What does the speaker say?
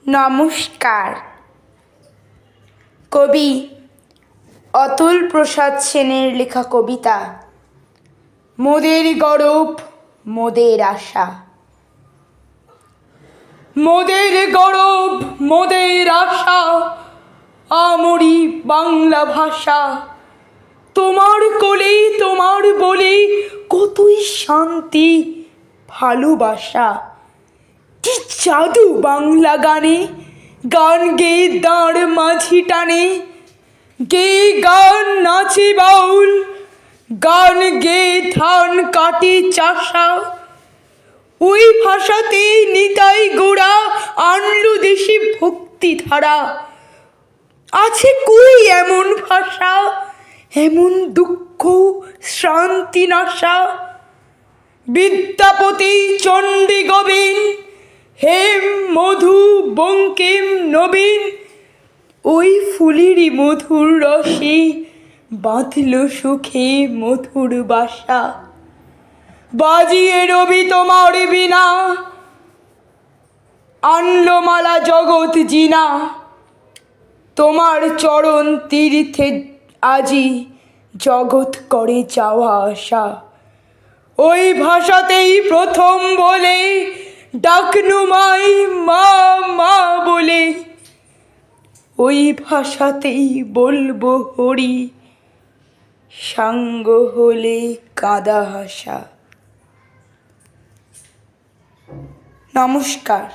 নমস্কার। কবি অতুল প্রসাদ সেনের লেখা কবিতা মোদের গরব মোদের আশা। মোদের গরব মোদের আশা, আমরি বাংলা ভাষা। তোমার কোলে তোমার বলে কতই শান্তি ভালোবাসা। কি জাদু বাংলা গানে, গান গেয়ে দাঁড় মাঝি টানে। গেয়ে গান নাচে বাউল, গান গেয়ে ধান কাটে চাষা। ওই ভাষাতে নিতাই গোড়া আনলো দেশে ভক্তি ধারা। আছে কই এমন ভাষা, এমন দুঃখ শ্রান্তি নাশা। বিদ্যাপতি চণ্ডী গোবিন, হেম মধু বঙ্কিম নবীন। ওই ফুলেরই মধুর রসে বাঁধল সুখে মধুর বাসা। বাজিয়ে রবি তোমার বিনা, আনলো মালা জগৎ জিনা। তোমার চরণ তীর্থে আজি জগৎ করে যাওয়া আসা। ওই ভাষাতেই প্রথম বলে ডাকনু মাই মা মা বলে। ওই ভাষাতেই বলবো হরি, সাঙ্গ হলে কাঁদা হাসা। নমস্কার।